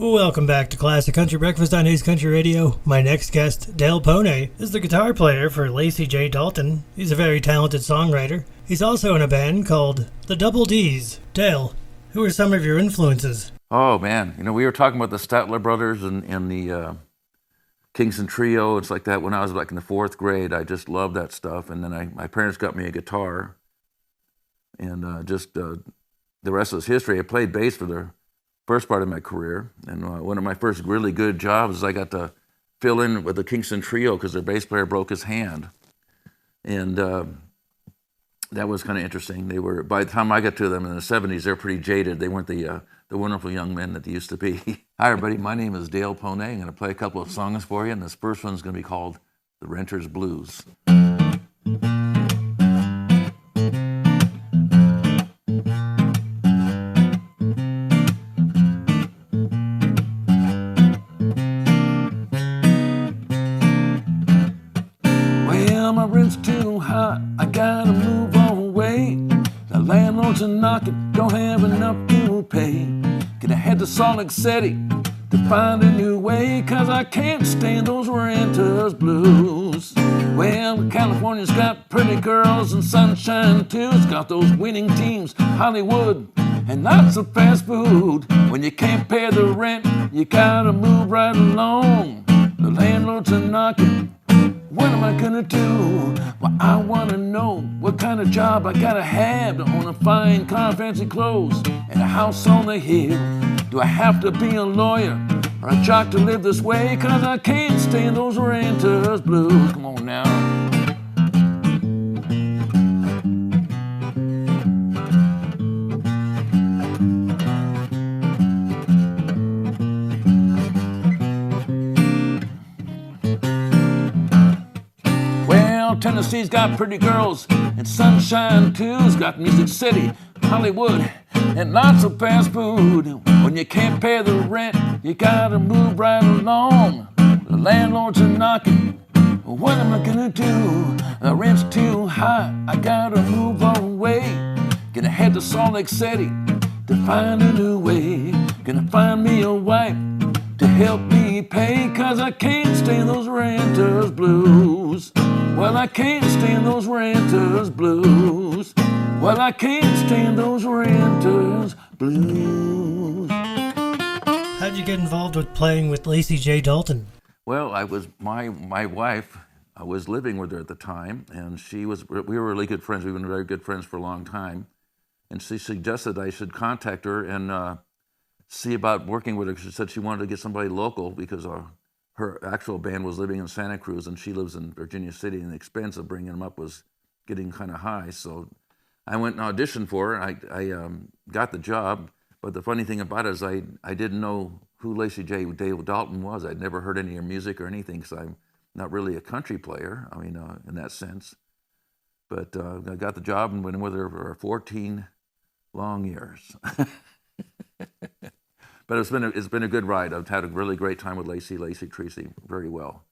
Welcome back to Classic Country Breakfast on Ace Country Radio. My next guest, Dale Poune, is the guitar player for Lacy J Dalton. He's a very talented songwriter. He's also in a band called the Double D's. Dale, who are some of your influences? Oh, man. We were talking about the Statler Brothers and the Kingston Trio. It's like that when I was like in the fourth grade. I just loved that stuff. And then my parents got me a guitar. And the rest is history. I played bass for the first part of my career. And one of my first really good jobs is I got to fill in with the Kingston Trio because their bass player broke his hand. And that was kind of interesting. They were, by the time I got to them in the 70s, they're pretty jaded. They weren't the wonderful young men that they used to be. Hi, everybody. My name is Dale Poune. I'm going to play a couple of songs for you, and this first one's going to be called The Renter's Blues. Well, my rent's too high. I got to move away. The landlords are knocking. Don't have enough to pay. Gonna head to Salt Lake City to find a new way, cause I can't stand those renters blues. Well, California's got pretty girls and sunshine too. It's got those winning teams, Hollywood, and lots of fast food. When you can't pay the rent, you gotta move right along. The landlords are knocking. What am I gonna do? Well, I wanna know what kind of job I gotta have to own a fine car, fancy clothes, and a house on the hill. Do I have to be a lawyer or a jock to live this way? Cause I can't stand those renters blues. Come on now. Tennessee's got pretty girls and sunshine too. It's got Music City, Hollywood, and lots of fast food. When you can't pay the rent, you gotta move right along. The landlords are knocking. What am I gonna do? The rent's too high. I gotta move away. Gonna head to Salt Lake City to find a new way. Gonna find me a wife to help me pay, cause I can't stand those renters blues. Well, I can't stand those renters blues. Well, I can't stand those renters blues. How'd you get involved with playing with Lacy J Dalton? Well, I was my wife. I was living with her at the time, and we were really good friends. We've been very good friends for a long time, and she suggested I should contact her and see about working with her. She said she wanted to get somebody local because her actual band was living in Santa Cruz and she lives in Virginia City, and the expense of bringing them up was getting kind of high. So I went and auditioned for her. I got the job, but the funny thing about it is I didn't know who Lacy J Dalton was. I'd never heard any of her music or anything because I'm not really a country player, in that sense. But I got the job and went with her for 14 long years. But it's been a good ride. I've had a really great time with Lacy treats me very well.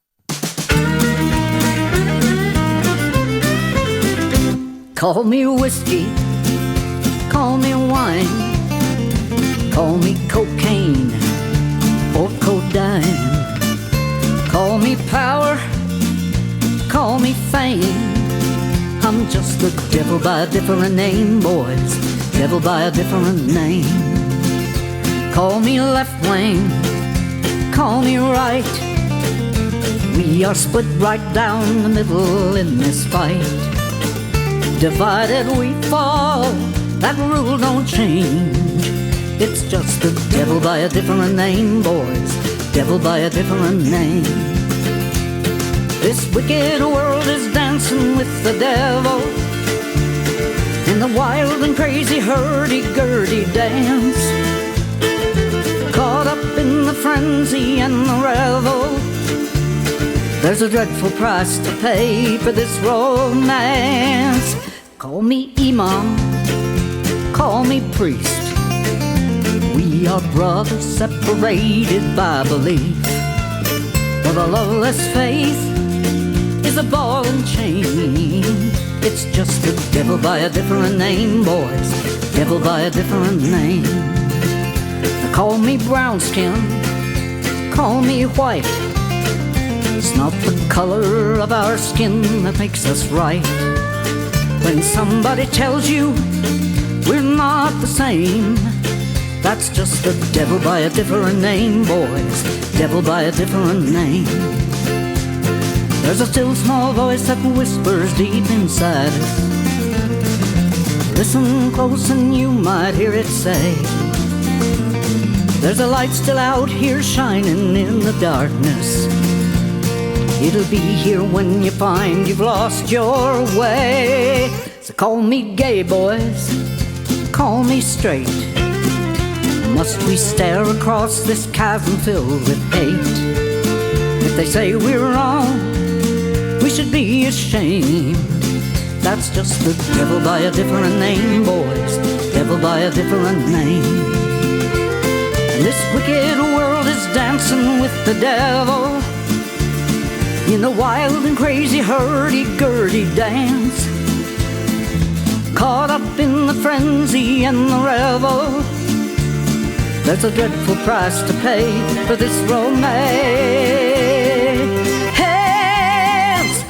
Call me whiskey, call me wine, call me cocaine or codeine. Call me power, call me fame. I'm just the devil by a different name, boys. Devil by a different name. Call me left wing, call me right. We are split right down the middle in this fight. Divided we fall, that rule don't change. It's just the devil by a different name, boys. Devil by a different name. This wicked world is dancing with the devil in the wild and crazy hurdy-gurdy dance. Caught up in the frenzy and the revel, there's a dreadful price to pay for this romance. Call me imam, call me priest. We are brothers separated by belief. For the loveless faith is a ball and chain. It's just the devil by a different name, boys. Devil by a different name. So call me brown skin, call me white. It's not the color of our skin that makes us right. When somebody tells you we're not the same, that's just the devil by a different name, boys. Devil by a different name. There's a still small voice that whispers deep inside us. Listen close and you might hear it say, there's a light still out here shining in the darkness. It'll be here when you find you've lost your way. So call me gay, boys, call me straight. Must we stare across this chasm filled with hate? If they say we're wrong, we should be ashamed. That's just the devil by a different name, boys. Devil by a different name. And this wicked world is dancing with the devil in the wild and crazy hurdy-gurdy dance. Caught up in the frenzy and the revel, there's a dreadful price to pay for this romance.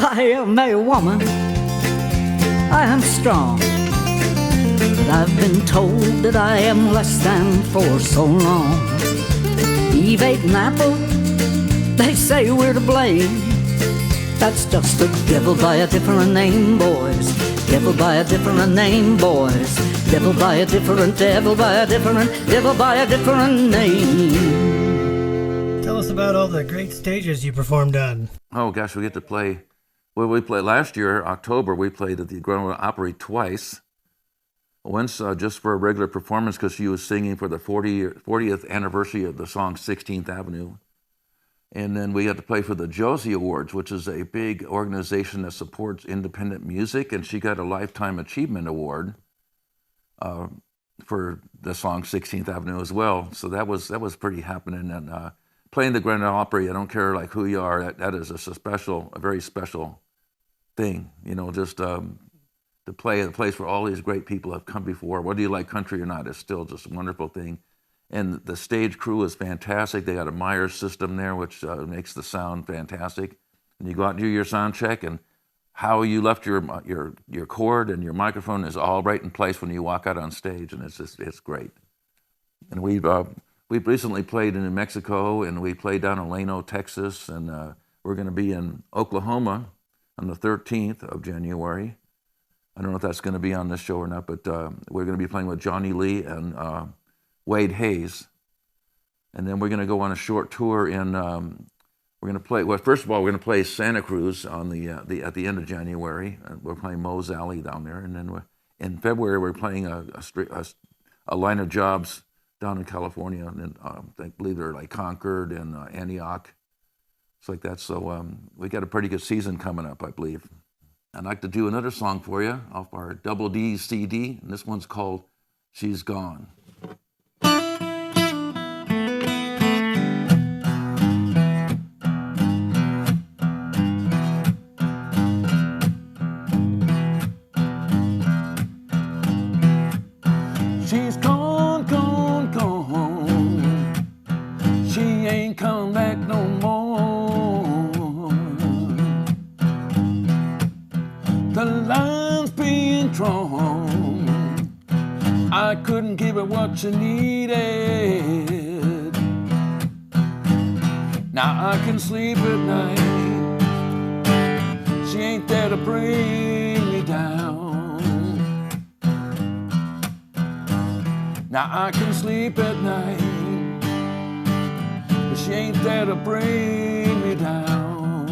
I am a woman, I am strong, but I've been told that I am less than for so long. Eve ate an apple, they say we're to blame. That's just the devil by a different name, boys. Devil by a different name, boys. Devil by a different, devil by a different, devil by a different name. Tell us about all the great stages you performed on. Oh gosh, we get to play. Well, we played last year, October. We played at the Grand Ole Opry twice. Once just for a regular performance because she was singing for the 40th anniversary of the song 16th Avenue. And then we got to play for the Josie Awards, which is a big organization that supports independent music, and she got a Lifetime Achievement Award for the song 16th Avenue as well. So that was pretty happening. And playing the Grand Ole Opry, I don't care like who you are, that is a very special thing. You know, just to play at a place where all these great people have come before, whether you like country or not, it's still just a wonderful thing. And the stage crew is fantastic. They got a Myers system there, which makes the sound fantastic. And you go out and do your sound check, and how you left your cord and your microphone is all right in place when you walk out on stage, and it's great. And we've recently played in New Mexico, and we played down in Lano, Texas, and we're going to be in Oklahoma on the 13th of January. I don't know if that's going to be on this show or not, but we're going to be playing with Johnny Lee and Wade Hayes, and then we're going to go on a short tour in. We're going to play. Well, first of all, we're going to play Santa Cruz on at the end of January. We're playing Moe's Alley down there, and then in February we're playing a line of jobs down in California, and I believe they're like Concord and Antioch. It's like that. So we got a pretty good season coming up, I believe. I'd like to do another song for you off our Double D CD, and this one's called "She's Gone." She's gone, gone, gone. She ain't come back no more. The line's being drawn. I couldn't give her what she needed. Now I can sleep at night. She ain't there to bring me down. Now I can sleep at night, but she ain't there to bring me down.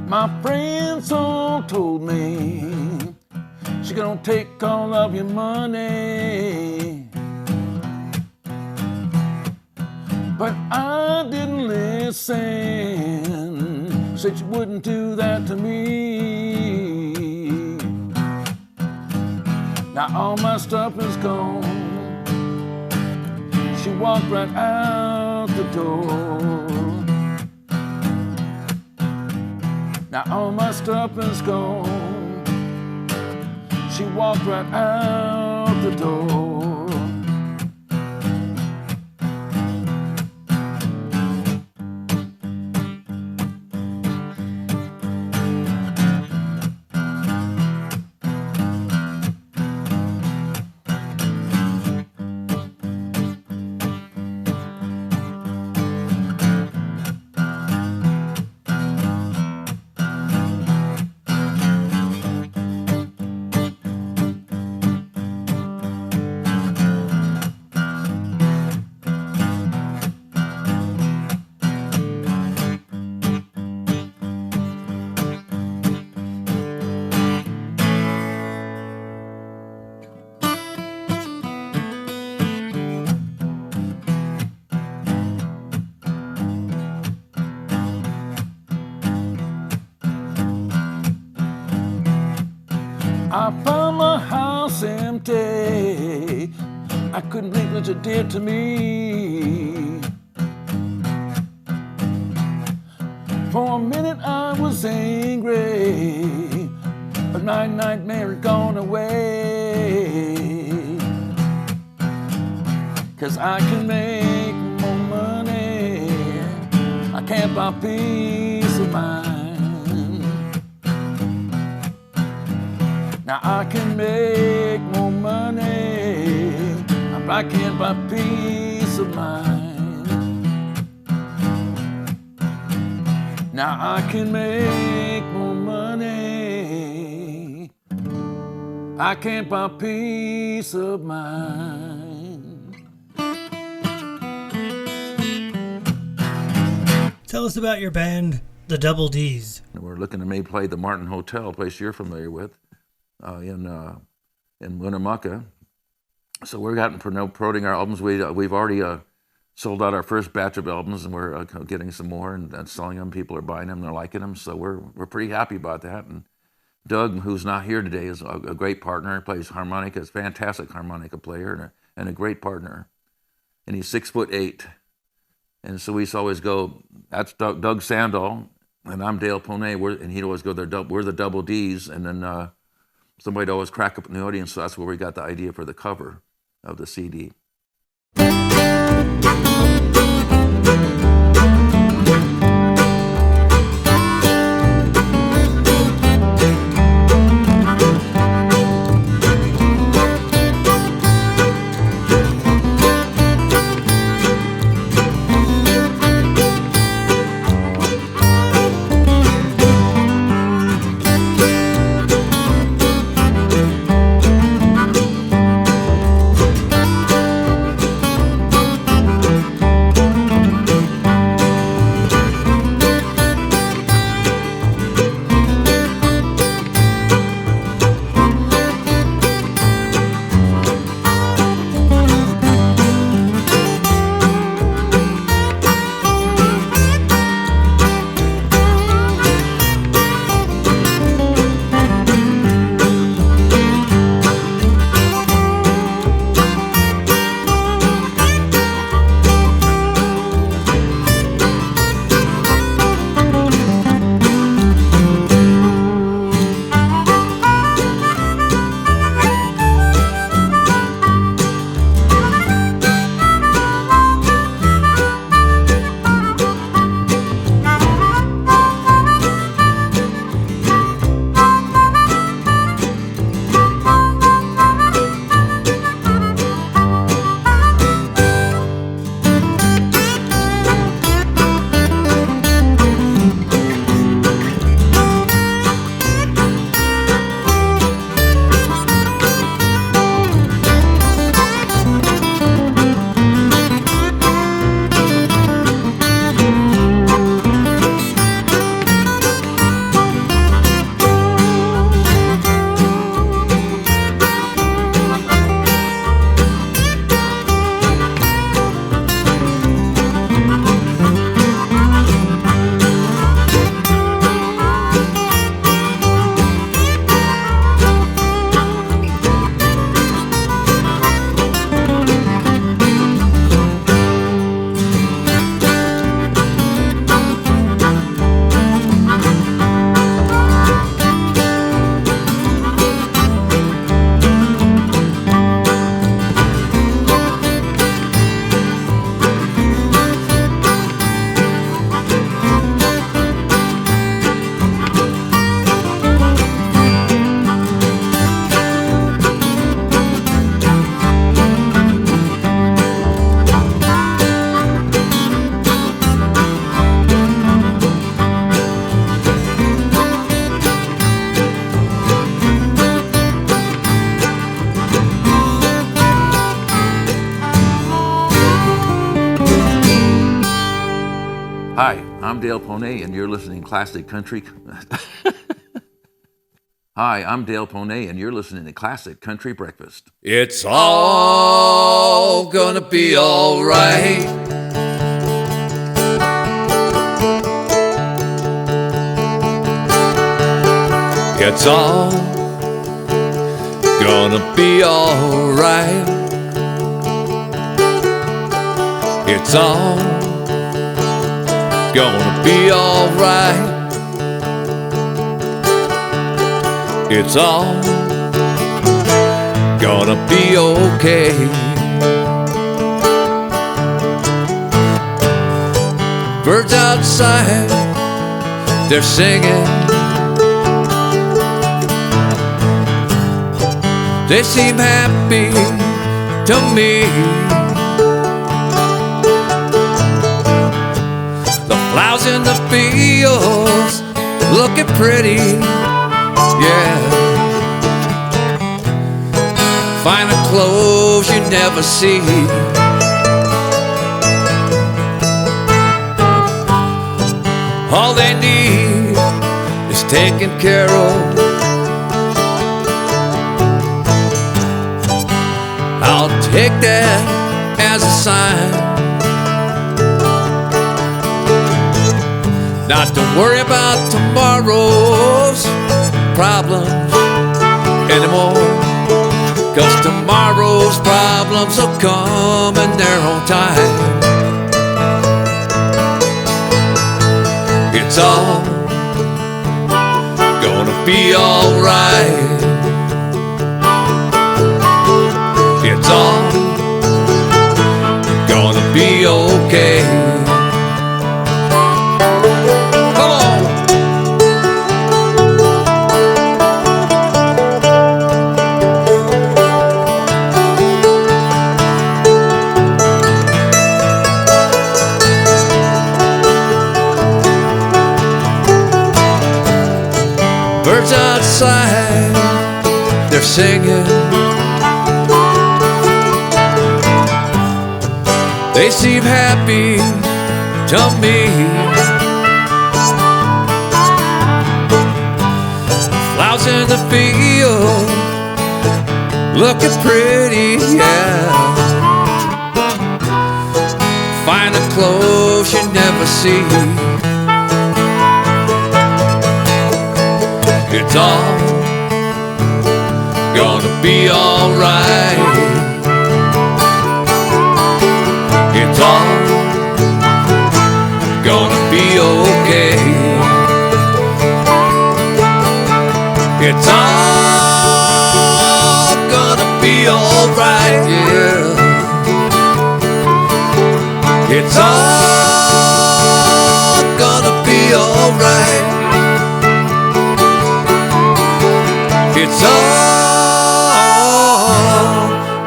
My friends all told me she gonna take all of your money, but I didn't listen. Said she wouldn't do that to me. Now all my stuff is gone. She walked right out the door. Now all my stuff is gone. She walked right out the door. I found my house empty. I couldn't think what you did to me. For a minute I was angry, but my nightmare had gone away. 'Cause I can make more money, I can't buy peace of mind. Now I can make more money, but I can't buy peace of mind. Now I can make more money, I can't buy peace of mind. Tell us about your band, the Double D's. We're looking to maybe play the Martin Hotel, a place you're familiar with, in Winnemucca. So we're promoting our albums. We've already sold out our first batch of albums, and we're getting some more and selling them. People are buying them, they're liking them, so we're pretty happy about that. And Doug, who's not here today, is a great partner. He plays harmonica, is a fantastic harmonica player and a great partner. And he's 6'8", and so we used to always go. That's Doug Sandall, and I'm Dale Poune. And he'd always go there. We're the Double D's, and then somebody'd always crack up in the audience. So that's where we got the idea for the cover of the CD. Hi, I'm Dale Poune, and you're listening to Classic Country. Hi, I'm Dale Poune, and you're listening to Classic Country Breakfast. It's all gonna be all right. It's all gonna be all right. It's all gonna be all right. It's all gonna be okay. Birds outside, they're singing. They seem happy to me. The flowers in the fields looking pretty, yeah. Finer clothes you never see. All they need is taken care of. I'll take that as a sign not to worry about tomorrow's problems anymore, 'cause tomorrow's problems will come in their own time. It's all gonna be alright. It's all gonna be okay. Come on. Birds outside, they're singing. They seem happy to me. Flowers in the field looking pretty, yeah. Finer clothes you never see. It's all gonna be alright. It's all gonna be okay. It's all gonna be alright, yeah. It's all gonna be alright. It's all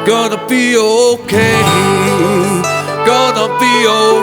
gonna be okay. Gonna be okay.